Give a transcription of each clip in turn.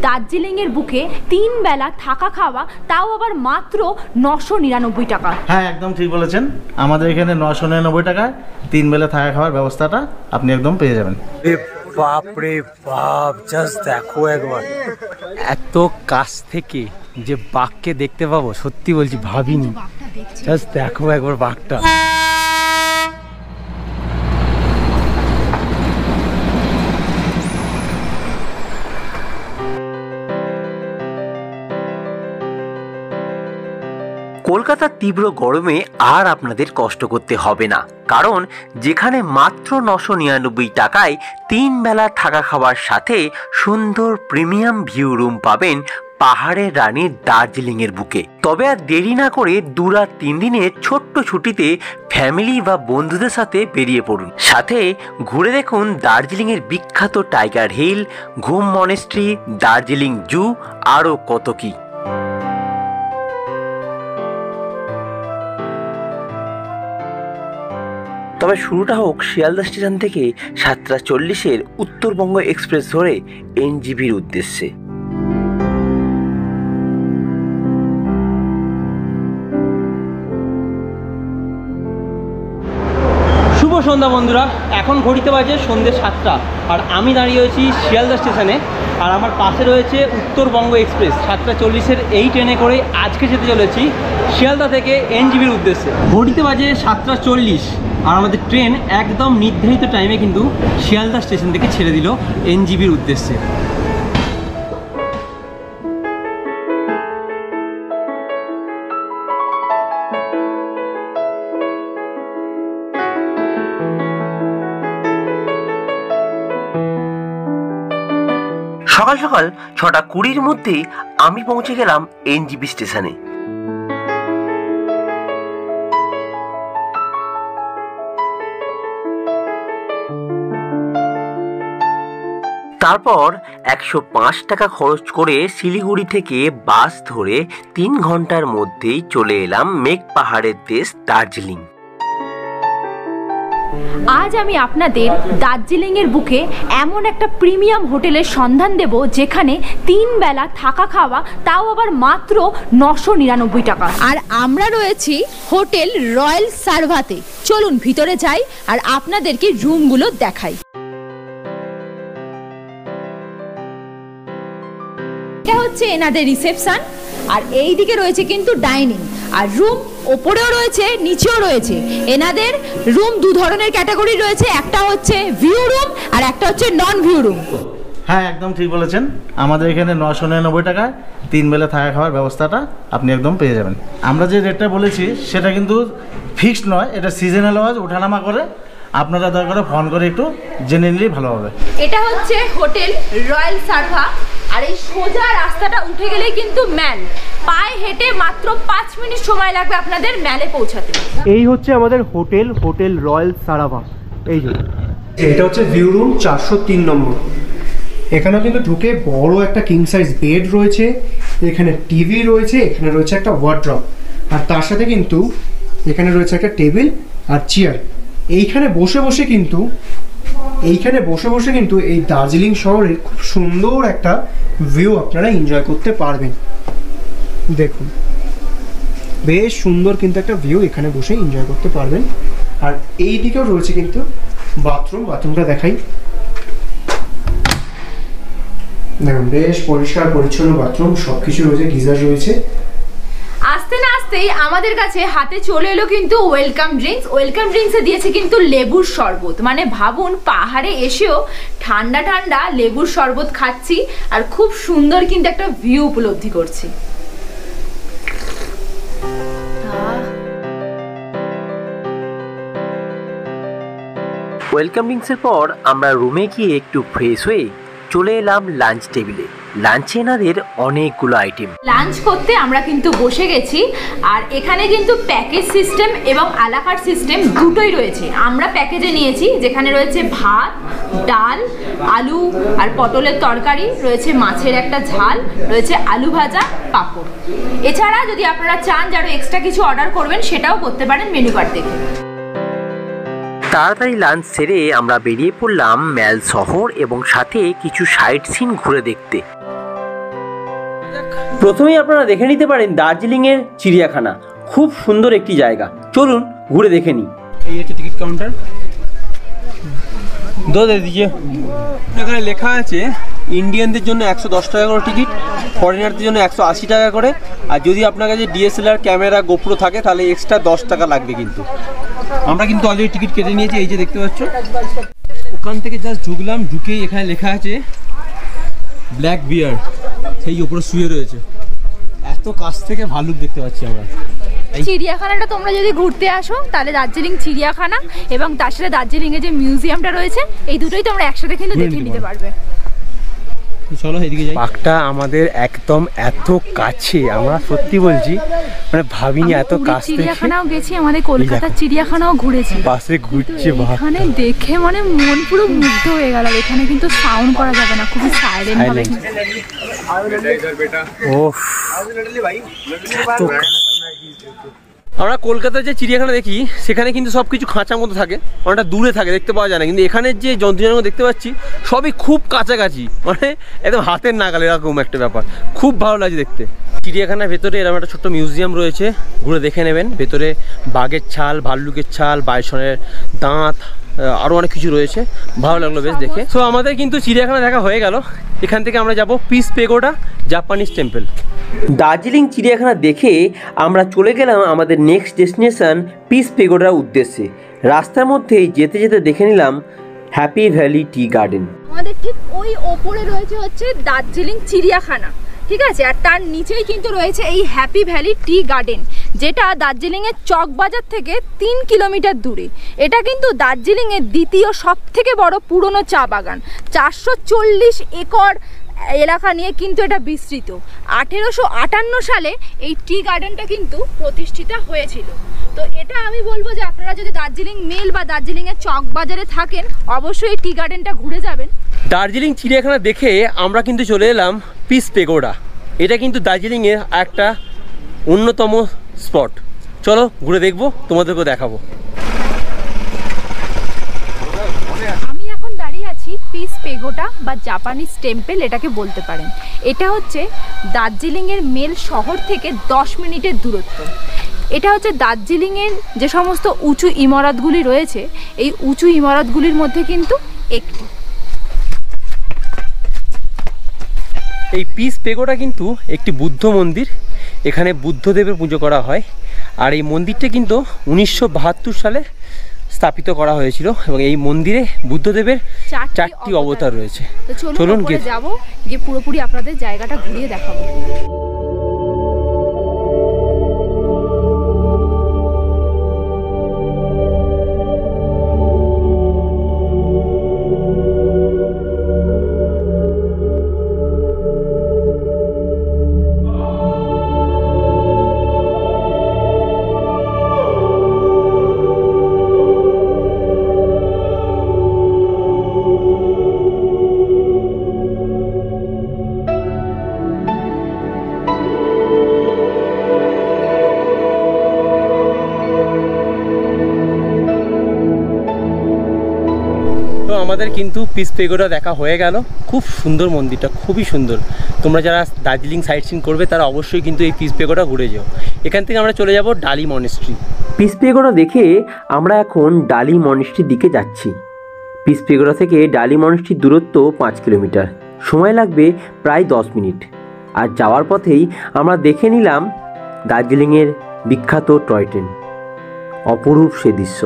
দার্জিলিংয়ের বুকে 3 বেলা থাকা খাওয়া, তাও আবার মাত্র 999 টাকা। হ্যাঁ, একদম ঠিক বলেছেন। আমাদের এখানে 999 টাকায় 3 বেলা থাকা খাওয়ার ব্যবস্থাটা আপনি একদম পেয়ে যাবেন। বাপ রে বাপ, জাস্ট দেখো একবার, এত কাছ থেকে যে বাঘকে দেখতে পাবো সত্যি বলছি ভাবিনি। জাস্ট দেখো একবার বাঘটা। কলকাতার তীব্র গরমে আর আপনাদের কষ্ট করতে হবে না, কারণ যেখানে মাত্র 999 টাকায় 3 বেলা থাকা খাওয়ার সাথে সুন্দর প্রিমিয়াম ভিউ রুম পাবেন পাহাড়ের রানী দার্জিলিংয়ের বুকে। তবে আর দেরি না করে 2 রাত 3 দিনের ছোট্ট ছুটিতে ফ্যামিলি বা বন্ধুদের সাথে বেরিয়ে পড়ুন। সাথে ঘুরে দেখুন দার্জিলিংয়ের বিখ্যাত টাইগার হিল, ঘুম মনেস্ট্রি, দার্জিলিং জু, আরও কত কি। তবে শুরুটা হোক শিয়ালদা স্টেশন থেকে 7:40 উত্তরবঙ্গ এক্সপ্রেস ধরে এনজিবির উদ্দেশ্যে। শুভ সন্ধ্যা বন্ধুরা, এখন ঘড়িতে বাজে সন্ধ্যে 7টা, আর আমি দাঁড়িয়ে রয়েছি শিয়ালদা স্টেশনে। আর আমার পাশে রয়েছে উত্তরবঙ্গ এক্সপ্রেস 7:40 এই ট্রেনে করে আজকে যেতে চলেছি শিয়ালদা থেকে এনজিবির উদ্দেশ্যে। ঘড়িতে বাজে 7:40 আর আমাদের ট্রেন একদম নির্ধারিত টাইমে কিন্তু শিয়ালদা স্টেশন থেকে ছেড়ে দিল এনজিবির উদ্দেশ্যে। সকাল সকাল 6:20 মধ্যেই আমি পৌঁছে গেলাম এনজিবি স্টেশনে। তারপর 105 টাকা খরচ করে শিলিগুড়ি থেকে বাস ধরে 3 ঘন্টার মধ্যেই চলে এলাম মেঘ পাহাড়ের দেশ দার্জিলিং। আজ আমি আপনাদের দার্জিলিংয়ের বুকে এমন একটা প্রিমিয়াম হোটেলের সন্ধান দেব যেখানে 3 বেলা থাকা খাওয়া, তাও আবার মাত্র 999 টাকা। আর আমরা রয়েছি হোটেল রয়্যাল সার্ভাতে। চলুন ভিতরে যাই আর আপনাদেরকে রুমগুলো দেখাই। এটা হচ্ছে এনাদের রিসেপশন, আর এই দিকে রয়েছে কিন্তু ডাইনিং, আর রুম ওপরেও রয়েছে নিচেও রয়েছে। এনাদের রুম 2 ধরনের ক্যাটাগরি রয়েছে, একটা হচ্ছে ভিউ রুম আর একটা হচ্ছে নন ভিউ রুম। হ্যাঁ, একদম ঠিক বলেছেন। আমাদের এখানে 999 টাকায় 3 বেলা থাকা খাওয়ার ব্যবস্থাটা আপনি একদম পেয়ে যাবেন। আমরা যে রেটটা বলেছি সেটা কিন্তু ফিক্সড নয়, এটা সিজনাল ওয়াইজ ওঠানামা করে। আপনারা দয়া করে ফোন করে একটু জেনে নিলেই ভালো হবে। এটা হচ্ছে হোটেল রয়্যাল সার্ভা, আর এই সোজা রাস্তাটা উঠে গেলেই কিন্তু ম্যাল। পায়ে হেঁটে মাত্র 5 মিনিট সময় লাগবে আপনাদের ম্যালে পৌঁছাতে। এই হচ্ছে আমাদের হোটেল রয়্যাল সারাভা। এই যে এটা হচ্ছে ভিউ রুম 403 নম্বর। এখানে কিন্তু ঢুকে বড় একটা কিং সাইজ বেড রয়েছে, এখানে টিভি রয়েছে, এখানে রয়েছে একটা ওয়ার্ড্রপ, আর তার সাথে কিন্তু এখানে রয়েছে একটা টেবিল আর চেয়ার। এইখানে বসে বসে কিন্তু এই দার্জিলিং শহরের খুব সুন্দর একটা ভিউ আপনারা এনজয় করতে পারবেন। দেখুন বেশ সুন্দর কিন্তু একটা ভিউ এখানে বসে এনজয় করতে পারবেন। আর এই দিকেও রয়েছে কিন্তু বাথরুমটা দেখাই। দেখুন বেশ পরিষ্কার পরিচ্ছন্ন বাথরুম, সবকিছু রয়েছে, গিজার রয়েছে। আসতে না আসতেই আমাদের কাছে হাতে চলে এলো কিন্তু ওয়েলকাম ড্রিঙ্কসে দিয়েছে কিন্তু লেবুর শরবত। মানে ভাবুন, পাহাড়ে এসেও ঠান্ডা ঠান্ডা লেবুর শরবত খাচ্ছি আর খুব সুন্দর কিন্তু একটা ভিউ উপলব্ধি করছি। ওয়েলকাম ড্রিঙ্কসের পর আমরা রুমে গিয়ে একটু ফ্রেশ হয়ে চলে এলাম লাঞ্চ টেবিলে। লাঞ্চে এনাদের অনেকগুলো আইটেম। লাঞ্চ করতে আমরা কিন্তু বসে গেছি, আর এখানে কিন্তু প্যাকেজ সিস্টেম এবং আলাকার্ট সিস্টেম দুটোই রয়েছে। আমরা প্যাকেজে নিয়েছি, যেখানে রয়েছে ভাত, ডাল, আলু আর পটলের তরকারি, রয়েছে মাছের একটা ঝাল, রয়েছে আলু ভাজা, পাঁপড়। এছাড়া যদি আপনারা চান যারা এক্সট্রা কিছু অর্ডার করবেন সেটাও করতে পারেন মেনু কার্ড দেখে। তাড়াতাড়ি লাঞ্চ সেরে আমরা বেরিয়ে পড়লাম ম্যাল শহর এবং সাথে কিছু সাইট সিন ঘুরে দেখতে। প্রথমেই আপনারা দেখে নিতে পারেন দার্জিলিংয়ের চিড়িয়াখানা। খুব সুন্দর একটি জায়গা, চলুন ঘুরে দেখে নিই। এই হচ্ছে টিকিট কাউন্টার, দে দিজিয়ে। এখানে লেখা আছে ইন্ডিয়ানদের জন্য 110 টাকা করে টিকিট, ফরেনারদের জন্য 180 টাকা করে, আর যদি আপনার কাছে ডিএসএলআর ক্যামেরা গোপ্রো থাকে তাহলে এক্সট্রা 10 টাকা লাগবে। কিন্তু আমরা কিন্তু অলরেডি টিকিট কেটে নিয়েছি, এই যে দেখতে পাচ্ছ। ওখান থেকে জাস্ট ঢুকলাম, ঢুকেই এখানে লেখা আছে ব্ল্যাক বিয়ার, সেই উপরে শুয়ে রয়েছে। এত কাছ থেকে ভালুক দেখতে পাচ্ছি আমরা। চিড়িয়াখানাটা তোমরা যদি ঘুরতে আসো তাহলে দার্জিলিং চিড়িয়াখানা এবং তার সাথে দার্জিলিংয়ে যে মিউজিয়ামটা রয়েছে এই দুটোই তোমরা একসাথে কিন্তু দেখে নিতে পারবে। চলো এদিকে যাই। পার্কটা আমাদের একদম এত কাছে, আমরা সত্যি বলছি মানে ভাবিনি এত কাছ থেকে। চিড়িয়াখানাও গেছি, আমাদের কলকাতার চিড়িয়াখানাও ঘুরেছি, পাশে ঘুরছে। এখানে দেখে মানে মন পুরো মুগ্ধ হয়ে গেল। এখানে কিন্তু সাউন্ড করা যাবে না, খুবই সাইলেন্ট হবে। ওফ, আমরা কলকাতার যে চিড়িয়াখানা দেখি সেখানে কিন্তু সব কিছু খাঁচার মতো থাকে, অনেকটা দূরে থাকে, দেখতে পাওয়া যায় না। কিন্তু এখানে যে জন্তু জানোয়ার দেখতে পাচ্ছি সবই খুব কাছাকাছি, মানে একদম হাতের নাগাল, এরকম একটা ব্যাপার। খুব ভালো লাগছে দেখতে। চিড়িয়াখানার ভেতরে এরকম একটা ছোট্ট মিউজিয়াম রয়েছে, ঘুরে দেখে নেবেন। ভেতরে বাঘের ছাল, ভাল্লুকের ছাল, বাইসনের দাঁত, আরও অনেক কিছু রয়েছে। ভালো লাগলো বেশ দেখে। সো আমাদের কিন্তু চিড়িয়াখানা দেখা হয়ে গেল। এখান থেকে আমরা যাব piece pagoda Japanese temple. Darjeeling চিড়িয়াখানা দেখে আমরা চলে গেলাম আমাদের নেক্সট ডেস্টিনেশন পিস পেগোডার উদ্দেশ্যে। রাস্তার মধ্যেই যেতে যেতে দেখে নিলাম হ্যাপি ভ্যালি টি গার্ডেন। আমাদের ঠিক ওই ওপরে রয়েছে হচ্ছে দার্জিলিং চিড়িয়াখানা, ঠিক আছে, আর তার নিচেই কিন্তু রয়েছে এই হ্যাপি ভ্যালি টি গার্ডেন, যেটা দার্জিলিংয়ের চকবাজার থেকে 3 কিলোমিটার দূরে। এটা কিন্তু দার্জিলিংয়ের দ্বিতীয় সব থেকে বড় পুরনো চা বাগান। 440 একর এলাকা নিয়ে কিন্তু এটা বিস্তৃত। 1858 সালে এই টি গার্ডেনটা কিন্তু প্রতিষ্ঠিত হয়েছিল। তো এটা আমি বলবো যে আপনারা যদি দার্জিলিং মেল বা দার্জিলিংয়ের চকবাজারে থাকেন অবশ্যই এই টি গার্ডেনটা ঘুরে যাবেন। দার্জিলিং চিড়িয়াখানা দেখে আমরা কিন্তু চলে এলাম পিস পেগোডা। এটা কিন্তু দার্জিলিংয়ের একটা অন্যতম স্পট। চলো ঘুরে দেখবো, তোমাদেরকেও দেখাবো। আমি এখন দাঁড়িয়ে আছি পিস পেগোডা বা জাপানিজ টেম্পল এটাকে বলতে পারেন। এটা হচ্ছে দার্জিলিংয়ের মেল শহর থেকে 10 মিনিটের দূরত্ব। এটা হচ্ছে দার্জিলিংয়ের যে সমস্ত উঁচু ইমারতগুলি রয়েছে এই উঁচু ইমারতগুলির মধ্যে কিন্তু একটি। এই পিস পেগোডা কিন্তু একটি বুদ্ধ মন্দির। এখানে বুদ্ধদেবের পুজো করা হয়। আর এই মন্দিরটা কিন্তু 1972 সালে স্থাপিত করা হয়েছিল এবং এই মন্দিরে বুদ্ধদেবের 4টি অবতার রয়েছে। চলুন গিয়ে যাবো, গিয়ে পুরোপুরি আপনাদের জায়গাটা ঘুরিয়ে দেখাবো। আমাদের কিন্তু পিস পেগোডা দেখা হয়ে গেল। খুব সুন্দর মন্দিরটা, খুবই সুন্দর। তোমরা যারা দার্জিলিং সাইট সিন করবে তারা অবশ্যই কিন্তু এই পিস পেগোডা ঘুরে যাও। এখান থেকে আমরা চলে যাব ডালি মনেস্ট্রি। পিস পেগোডা দেখে আমরা এখন ডালি মনেস্ট্রির দিকে যাচ্ছি। পিস পেগোডা থেকে ডালি মনেস্ট্রির দূরত্ব 5 কিলোমিটার, সময় লাগবে প্রায় 10 মিনিট। আর যাওয়ার পথেই আমরা দেখে নিলাম দার্জিলিংয়ের বিখ্যাত টয় ট্রেন। অপরূপ সে দৃশ্য।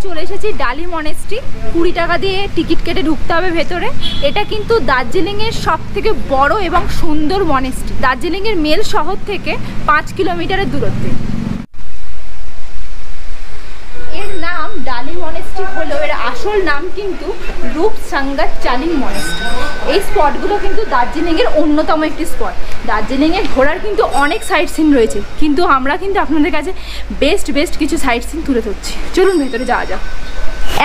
চলে এসেছি ডালি মনেস্ট্রি। 20 টাকা দিয়ে টিকিট কেটে ঢুকতে হবে ভেতরে। এটা কিন্তু দার্জিলিংয়ের সব থেকে বড় এবং সুন্দর মনেস্ট্রি। দার্জিলিংয়ের মেল শহর থেকে 5 কিলোমিটারের দূরত্বে। এর নাম ডালি মনেস্ট্রি হলেও এর আসল নাম কিন্তু রূপসাঙ্গাত চালিং মনেস্ট্রি। এই স্পটগুলো কিন্তু দার্জিলিংয়ের অন্যতম একটি স্পট। দার্জিলিংয়ে ঘোরার কিন্তু অনেক সাইট সিন রয়েছে, কিন্তু আমরা কিন্তু আপনাদের কাছে বেস্ট কিছু সাইট সিন তুলে ধরছি। চলুন ভেতরে যাওয়া যাক।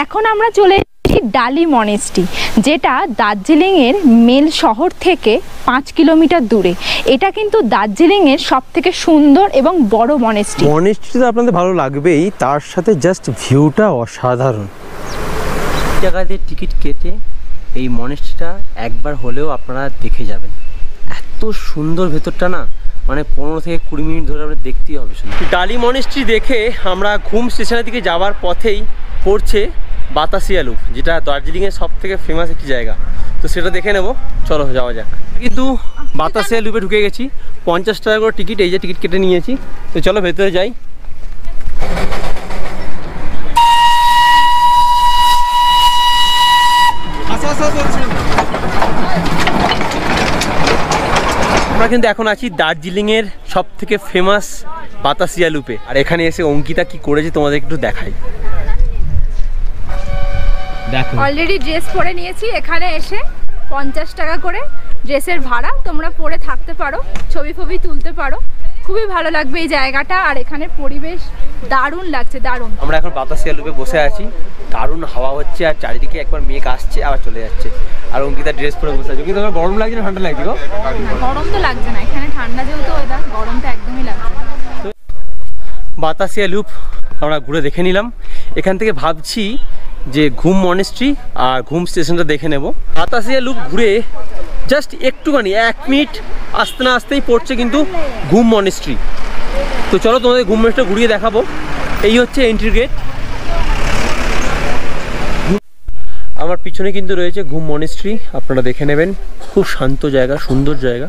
এখন আমরা চলে এসেছি ডালি মনেস্ট্রি, যেটা দার্জিলিংয়ের মেল শহর থেকে 5 কিলোমিটার দূরে। এটা কিন্তু দার্জিলিংয়ের সব থেকে সুন্দর এবং বড় মনেস্ট্রি। মনেস্ট্রি তো আপনাদের ভালো লাগবেই, তার সাথে জাস্ট ভিউটা অসাধারণ। টাকা দিয়ে টিকিট কেটে এই মনেস্ট্রিটা একবার হলেও আপনারা দেখে যাবেন। এত সুন্দর ভেতরটা না, মানে 15 থেকে 20 মিনিট ধরে আমরা দেখতেই হবে শুধু। ডালি মনেস্ট্রি দেখে আমরা ঘুম স্টেশনের দিকে যাওয়ার পথেই পড়ছে বাতাসিয়া লুপ, যেটা দার্জিলিংয়ের সব থেকে ফেমাস একটি জায়গা। তো সেটা দেখে নেব, চলো যাওয়া যাক। কিন্তু বাতাসিয়া লুপে ঢুকে গেছি, 50 টাকা করে টিকিট, এই যে টিকিট কেটে নিয়েছি। তো চলো ভেতরে যাই। আমরা কিন্তু এখন আছি দার্জিলিংয়ের সব থেকে ফেমাস বাতাসিয়া লুপে, আর এখানে এসে অঙ্কিতা কি করেছে তোমাদের একটু দেখাই। দেখো অলরেডি ড্রেস পরে নিয়েছি, এখানে এসে 50 টাকা করে ড্রেসের ভাড়া, তোমরা পরে থাকতে পারো, ছবি ফবি তুলতে পারো, খুবই ভালো লাগবে এই জায়গাটা। আর এখানে পরিবেশ দারুণ লাগছে, দারুণ। আমরা এখন বাতাসিয়া লুপে বসে আছি, দারুণ হাওয়া হচ্ছে আর চারিদিকে একবার মেঘ আসছে আবার চলে যাচ্ছে। আর অঙ্কিতা ড্রেস পরে বসে আছে। কিন্তু গরম লাগছে না ঠান্ডা লাগছে? গরম তো লাগছে না, এখানে ঠান্ডা যেহেতু ওয়েদার, গরমটা একদমই লাগছে না। বাতাসিয়া লুপ আমরা ঘুরে দেখে নিলাম। এখান থেকে ভাবছি যে ঘুম মনেস্ট্রি আর ঘুম স্টেশনটা দেখে নেব। বাতাসিয়া লুপ ঘুরে জাস্ট একটুখানি 1 মিনিট আসতে না আসতেই পড়ছে কিন্তু ঘুম মনেস্ট্রি। তো চলো তোমাদের ঘুম মনেস্ট্রি ঘুরিয়ে দেখাবো। এই হচ্ছে এন্ট্রি গেট। আমার পিছনে কিন্তু রয়েছে ঘুম মনেস্ট্রি, আপনারা দেখে নেবেন। খুব শান্ত জায়গা, সুন্দর জায়গা।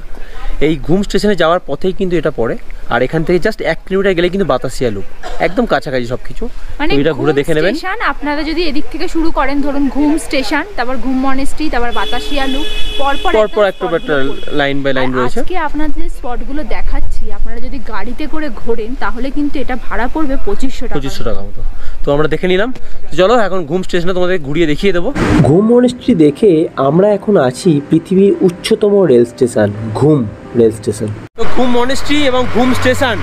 এই ঘুম স্টেশনে যাওয়ার পথেই কিন্তু এটা পড়ে, আর এখান থেকে জাস্ট 1 কিলোমিটার গেলে কিন্তু বাতাসিয়া লুপ, একদম কাছাকাছি সবকিছু। মানে এটা ঘুরে দেখে নেবেন। স্টেশন আপনারা যদি এদিক থেকে শুরু করেন, ধরুন ঘুম স্টেশন, তারপর ঘুম মনেস্ট্রি, তারপর বাতাসিয়া লুপ, পরপর একটা লাইন বাই লাইন রয়েছে। আজকে আপনাদের যে স্পটগুলো দেখাচ্ছি, আপনারা যদি গাড়িতে করে ঘোরেন তাহলে কিন্তু এটা ভাড়া পড়বে 2500 টাকা মতো। তো আমরা দেখে নিলাম। তো চলো এখন ঘুম স্টেশনে তোমাদের ঘুরিয়ে দেখিয়ে দেবো। ঘুম মনেস্ট্রি দেখে আমরা এখন আছি পৃথিবীর উচ্চতম রেল স্টেশন, ঘুম রেল স্টেশন। তো ঘুম মনেস্ট্রি এবং ঘুম স্টেশন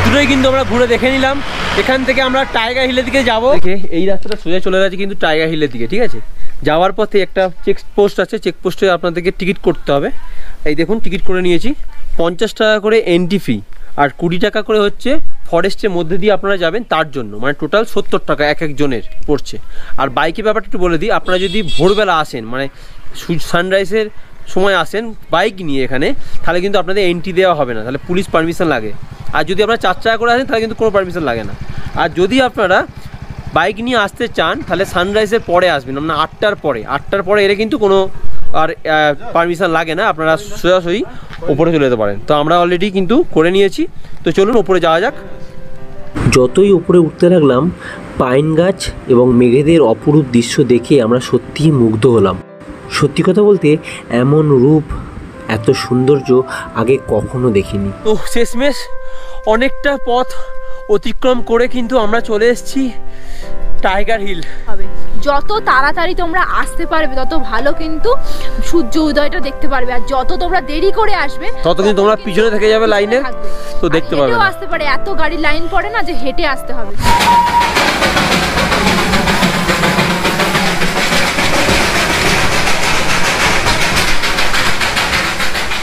দুটোই কিন্তু আমরা ঘুরে দেখে নিলাম। এখান থেকে আমরা টাইগার হিলের দিকে যাবো। এই রাস্তাটা সোজা চলে গেছে কিন্তু টাইগার হিলের দিকে, ঠিক আছে? যাওয়ার পথে একটা চেক পোস্ট আছে, চেক পোস্টে আপনাদেরকে টিকিট করতে হবে। এই দেখুন টিকিট করে নিয়েছি, 50 টাকা করে এন্ট্রি ফি, আর 20 টাকা করে হচ্ছে ফরেস্টের মধ্যে দিয়ে আপনারা যাবেন তার জন্য, মানে টোটাল 70 টাকা এক একজনের পড়ছে। আর বাইকের ব্যাপারটা একটু বলে দিই, আপনারা যদি ভোরবেলা আসেন, মানে সানরাইজের সময় আসেন বাইক নিয়ে এখানে, তাহলে কিন্তু আপনাদের এন্ট্রি দেওয়া হবে না, তাহলে পুলিশ পারমিশন লাগে। আর যদি আপনারা 4 টাকা করে আসেন তাহলে কিন্তু কোনো পারমিশন লাগে না। আর যদি আপনারা বাইক নিয়ে আসতে চান তাহলে সানরাইজের পরে আসবেন, মানে 8টার পরে এলে কিন্তু কোনো আর পারমিশন লাগে না, আপনারা সোজাসুজি ওপরে চলে যেতে পারেন। তো আমরা অলরেডি কিন্তু করে নিয়েছি, তো চলুন ওপরে যাওয়া যাক। যতই উপরে উঠতে লাগলাম, পাইন গাছ এবং মেঘেদের অপরূপ দৃশ্য দেখে আমরা সত্যিই মুগ্ধ হলাম। সত্যি কথা বলতে এমন রূপ, এত সৌন্দর্য আগে কখনো দেখিনি। তো শেষমেশ অনেকটা পথ অতিক্রম করে কিন্তু আমরা চলে এসেছি টাইগার হিল। যত তাড়াতাড়ি তোমরা আসতে পারবে তত ভালো, কিন্তু সূর্য উদয়টা দেখতে পারবে। আর যত তোমরা দেরি করে আসবে তত কিন্তু তোমরা পিছনে থেকে যাবে লাইনে, তো দেখতে পারবে না। আসতে পারে, এত গাড়ি লাইন পড়ে না যে হেঁটে আসতে হবে।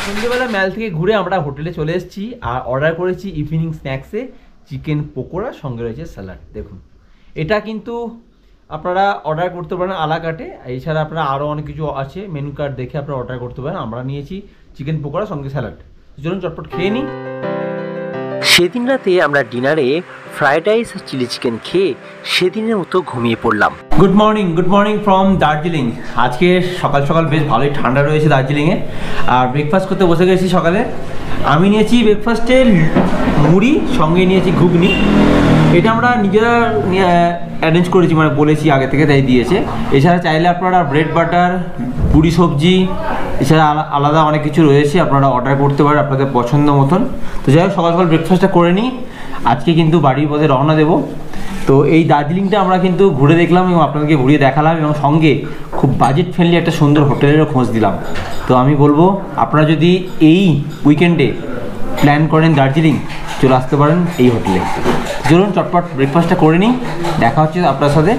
সন্ধ্যেবেলা ম্যাল থেকে ঘুরে আমরা হোটেলে চলে এসেছি, আর অর্ডার করেছি ইভিনিং স্ন্যাক্সে চিকেন পকোড়া, সঙ্গে রয়েছে স্যালাড। দেখুন এটা কিন্তু আপনারা অর্ডার করতে পারেন আলা কাটে, এছাড়া আপনারা আরও অনেক কিছু আছে, মেনু কার্ড দেখে আপনারা অর্ডার করতে পারেন। আমরা নিয়েছি চিকেন পকোড়া সঙ্গে স্যালাড। চলুন চটপট খেয়ে নিই। সেদিন রাতে আমরা ডিনারে ফ্রাইড রাইস আর চিলি চিকেন খেয়ে সেদিনের মতো ঘুমিয়ে পড়লাম। Good morning from Darjeeling. আজকে সকাল সকাল বেশ ভালোই ঠান্ডা রয়েছে দার্জিলিংয়ে, আর ব্রেকফাস্ট করতে বসে গেছি সকালে। আমি নিয়েছি ব্রেকফাস্টে মুড়ি, সঙ্গে নিয়েছি ঘুগনি। এটা আমরা নিজেরা অ্যারেঞ্জ করেছি, মানে বলেছি আগে থেকে, তাই দিয়েছে। এছাড়া চাইলে আপনারা ব্রেড বাটার, পুরি সবজি, এছাড়া আলাদা অনেক কিছু রয়েছে, আপনারা অর্ডার করতে পারেন আপনাদের পছন্দ মতন। তো যাই হোক সকাল সকাল ব্রেকফাস্টটা করে নিই, আজকে কিন্তু বাড়ির পথে রওনা দেবো। তো এই দার্জিলিংটা আমরা কিন্তু ঘুরে দেখলাম এবং আপনাদেরকে ঘুরিয়ে দেখালাম, এবং সঙ্গে খুব বাজেট ফ্রেন্ডলি একটা সুন্দর হোটেলেরও খোঁজ দিলাম। তো আমি বলবো আপনারা যদি এই উইকেন্ডে প্ল্যান করেন দার্জিলিং, চলে আসতে পারেন এই হোটেলে। চলুন চটপট ব্রেকফাস্টটা করে নিই, দেখা হচ্ছে আপনার সাথে